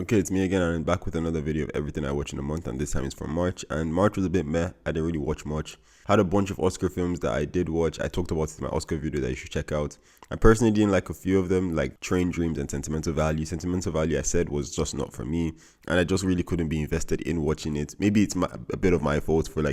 Okay, it's me again, and I'm back with another video of everything I watch in a month, and this time it's from March. And March was a bit meh. I didn't really watch much. Had a bunch of Oscar films that I did watch. I talked about it in my Oscar video that you should check out. I personally didn't like a few of them, like Train Dreams and Sentimental Value. Sentimental Value, I said, was just not for me, and I just really couldn't be invested in watching it. Maybe it's a bit of my fault for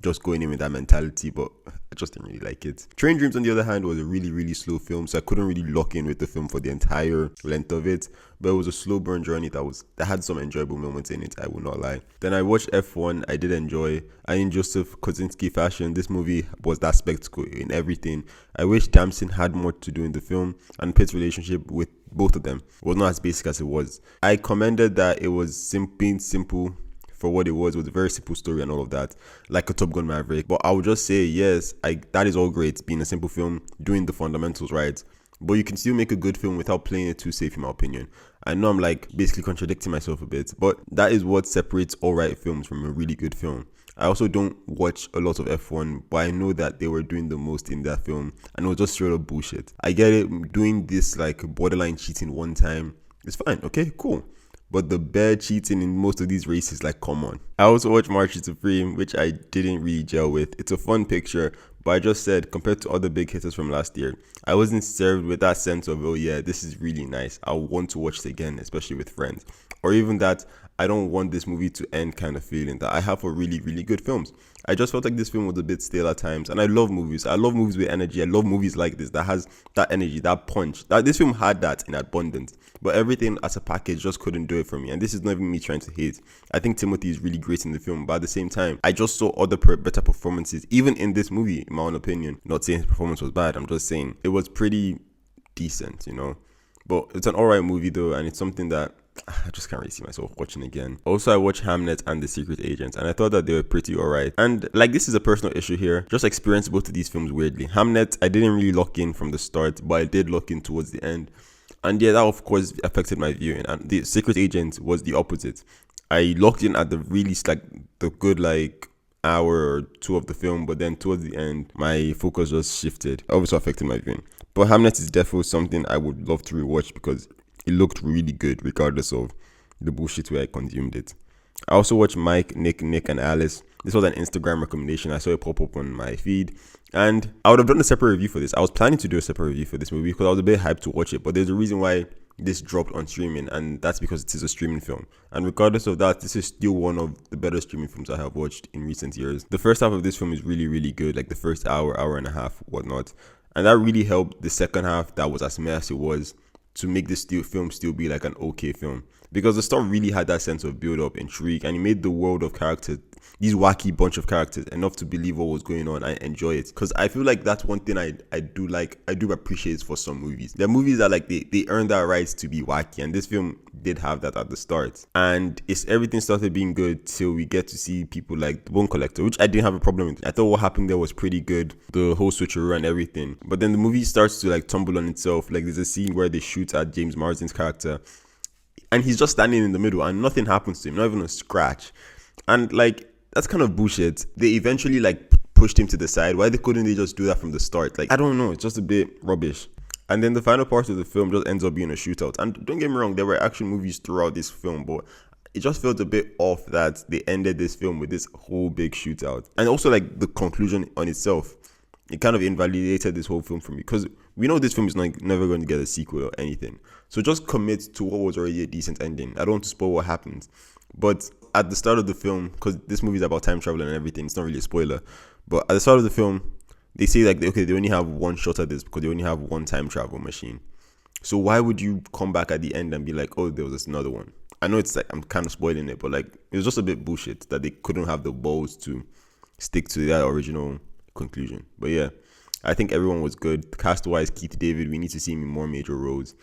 just going in with that mentality, but I just didn't really like it. Train Dreams, on the other hand, was a really slow film, so I couldn't really lock in with the film for the entire length of it. But it was a slow burn journey that had some enjoyable moments in it, I will not lie. Then I watched F1, I did enjoy. And in Joseph Kosinski fashion, this movie was that spectacle in everything. I wish Damson had more to do in the film, and Pitt's relationship with both of them was not as basic as it was. I commended that it was being simple for what it was a very simple story and all of that, like a Top Gun Maverick. But I would just say, yes, that is all great, being a simple film, doing the fundamentals right. But you can still make a good film without playing it too safe, in my opinion. I know I'm basically contradicting myself a bit, but that is what separates alright films from a really good film. I also don't watch a lot of F1, but I know that they were doing the most in that film, and it was just straight up bullshit. I get it, doing this borderline cheating one time is fine, okay, cool. But the bare cheating in most of these races, come on. I also watched March Supreme, which I didn't really gel with. It's a fun picture, but I just said, compared to other big hitters from last year, I wasn't served with that sense of, oh yeah, this is really nice, I want to watch it again, especially with friends. Or even that, I don't want this movie to end kind of feeling that I have for really good films. I just felt like this film was a bit stale at times, and I love movies. I love movies with energy. I love movies like this that has that energy, that punch. This film had that in abundance, but everything as a package just couldn't do it for me. And this is not even me trying to hate. I think Timothy is really great in the film, but at the same time, I just saw other better performances, even in this movie, in my own opinion. Not saying his performance was bad, I'm just saying it was pretty decent, But it's an alright movie though, and it's something that I just can't really see myself watching again. Also, I watched Hamnet and The Secret Agent, and I thought that they were pretty alright. And this is a personal issue here. Just experienced both of these films weirdly. Hamnet, I didn't really lock in from the start, but I did lock in towards the end. And yeah, that of course affected my viewing. And The Secret Agent was the opposite. I locked in at the really the good hour or two of the film, but then towards the end, my focus just shifted. It also affected my viewing. But Hamnet is definitely something I would love to rewatch because it looked really good regardless of the bullshit way I consumed it. I also watched Mike, Nick, and Alice. This was an Instagram recommendation. I saw it pop up on my feed, and I would have done a separate review for this. I was planning to do a separate review for this movie because I was a bit hyped to watch it, but there's a reason why this dropped on streaming, and that's because it is a streaming film. And regardless of that, this is still one of the better streaming films I have watched in recent years. The first half of this film is really good, the first hour and a half, whatnot. And that really helped the second half that was as meh as it was to make this film still be an okay film. Because the story really had that sense of build-up, intrigue, and it made the world of characters, these wacky bunch of characters, enough to believe what was going on and enjoy it. Because I feel like that's one thing I do appreciate for some movies. There are movies that they earn that right to be wacky, and this film did have that at the start. And everything started being good till we get to see people like the Bone Collector, which I didn't have a problem with. I thought what happened there was pretty good, the whole switcheroo and everything. But then the movie starts to tumble on itself. There's a scene where they shoot at James Marsden's character, and he's just standing in the middle and nothing happens to him, not even a scratch. And that's kind of bullshit. They eventually pushed him to the side. Why couldn't they just do that from the start? I don't know, it's just a bit rubbish. And then the final part of the film just ends up being a shootout. And don't get me wrong, there were action movies throughout this film, but it just felt a bit off that they ended this film with this whole big shootout. And also the conclusion on itself, it kind of invalidated this whole film for me, because we know this film is never going to get a sequel or anything. So just commit to what was already a decent ending. I don't want to spoil what happens, but at the start of the film, because this movie is about time travel and everything, it's not really a spoiler, but at the start of the film, they say they only have one shot at this because they only have one time travel machine. So why would you come back at the end and be oh, there was another one? I know it's I'm kind of spoiling it, but it was just a bit bullshit that they couldn't have the balls to stick to that original conclusion. But yeah, I think everyone was good. Cast-wise, Keith David, we need to see him in more major roles.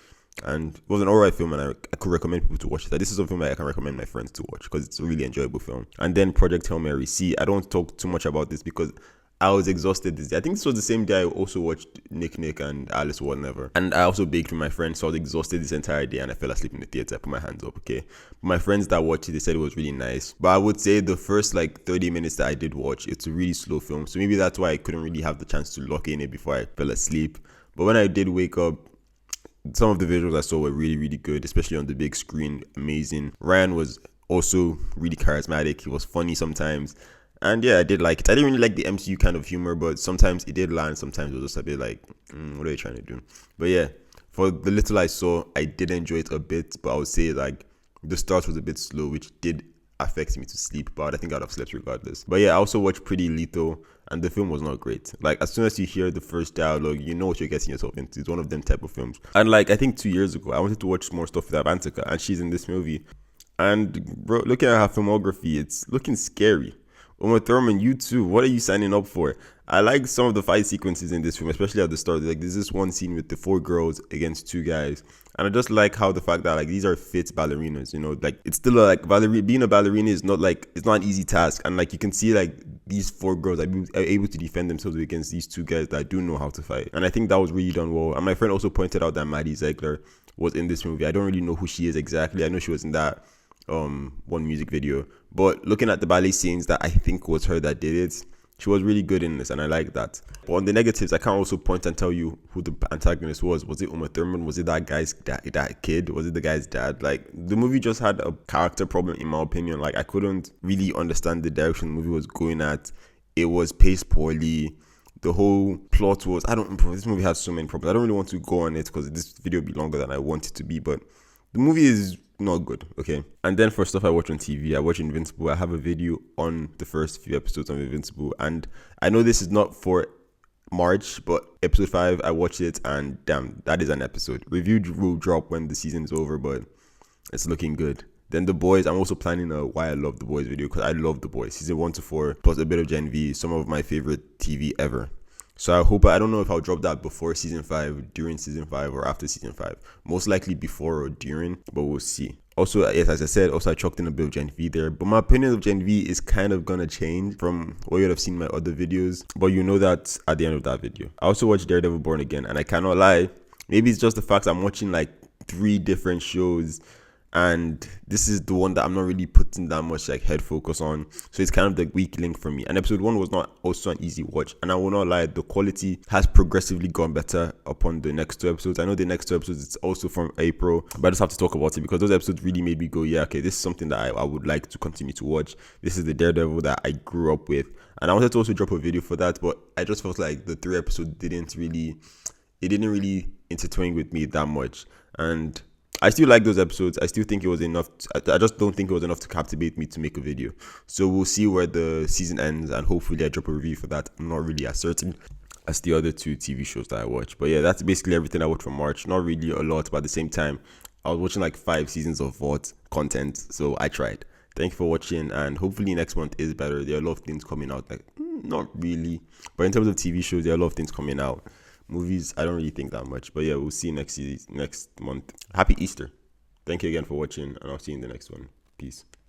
And it was an alright film, and I could recommend people to watch it. This is a film that I can recommend my friends to watch because it's a really enjoyable film. And then Project Hail Mary. See, I don't talk too much about this because I was exhausted this day. I think this was the same day I also watched Nick and Alice Whatever. And I also baked with my friends, so I was exhausted this entire day and I fell asleep in the theater. I put my hands up, okay? But my friends that watched it, they said it was really nice. But I would say the first 30 minutes that I did watch, it's a really slow film. So maybe that's why I couldn't really have the chance to lock in it before I fell asleep. But when I did wake up, Some of the visuals I saw were really, really good, especially on the big screen. Amazing. Ryan was also really charismatic. He was funny sometimes. And yeah, I did like it. I didn't really like the MCU kind of humor, but sometimes it did land. Sometimes it was just a bit like, what are you trying to do? But yeah, for the little I saw, I did enjoy it a bit. But I would say like the start was a bit slow, which did affect me to sleep. But I think I'd have slept regardless. But yeah, I also watched Pretty Lethal, and the film was not great. Like as soon as you hear the first dialogue, you know what you're getting yourself into. It's one of them type of films. And like I think 2 years ago, I wanted to watch more stuff with Avantika, and she's in this movie. And bro, looking at her filmography, it's looking scary. Uma Thurman, you too. What are you signing up for? I like some of the fight sequences in this film, especially at the start. Like there's this one scene with the 4 girls against 2 guys, and I just like how the fact that like these are fit ballerinas. You know, like it's still like being a ballerina is not like it's not an easy task, and like you can see like these 4 girls are able to defend themselves against these 2 guys that do know how to fight, and I think that was really done well. And my friend also pointed out that Maddie Ziegler was in this movie. I don't really know who she is exactly. I know she was in that one music video, but looking at the ballet scenes, that I think was her that did it. She was really good in this, and I like that. But on the negatives, I can't also point and tell you who the antagonist was. Was it Uma Thurman? Was it that guy's that kid? Was it the guy's dad? Like the movie just had a character problem, in my opinion. Like I couldn't really understand the direction the movie was going at. It was paced poorly. The whole plot was this movie has so many problems. I don't really want to go on it because this video will be longer than I want it to be, but the movie is not good, okay? And then for stuff I watch on TV, I watch Invincible. I have a video on the first few episodes of Invincible, and I know this is not for March, but episode 5, I watched it, and damn, that is an episode. Review will drop when the season is over, but it's looking good. Then The Boys, I'm also planning a Why I Love The Boys video, because I love The Boys. Season 1 to 4, plus a bit of Gen V, some of my favorite TV ever. So I don't know if I'll drop that before season 5, during season 5, or after season 5. Most likely before or during, but we'll see. Also, yes, as I said, I chucked in a bit of Gen V there. But my opinion of Gen V is kind of gonna change from what you'd have seen in my other videos. But you know that at the end of that video. I also watched Daredevil Born Again, and I cannot lie. Maybe it's just the fact I'm watching like 3 different shows, and this is the one that I'm not really putting that much like head focus on, so it's kind of the weak link for me. And episode 1 was not also an easy watch, and I will not lie, the quality has progressively gone better upon the next 2 episodes. I know the next 2 episodes it's also from April, but I just have to talk about it because those episodes really made me go, yeah, okay, this is something that I would like to continue to watch. This is the Daredevil that I grew up with, and I wanted to also drop a video for that, but I just felt like the 3 episodes didn't really intertwine with me that much. And I still like those episodes. I still think it was enough. I just don't think it was enough to captivate me to make a video. So we'll see where the season ends, and hopefully I drop a review for that. I'm not really as certain as the other 2 TV shows that I watch. But yeah, that's basically everything I watched from March. Not really a lot, but at the same time, I was watching like 5 seasons of VOD content. So I tried. Thank you for watching, and hopefully next month is better. There are a lot of things coming out. Like, not really. But in terms of TV shows, there are a lot of things coming out. Movies, I don't really think that much. But yeah, we'll see you next month. Happy Easter. Thank you again for watching, and I'll see you in the next one. Peace.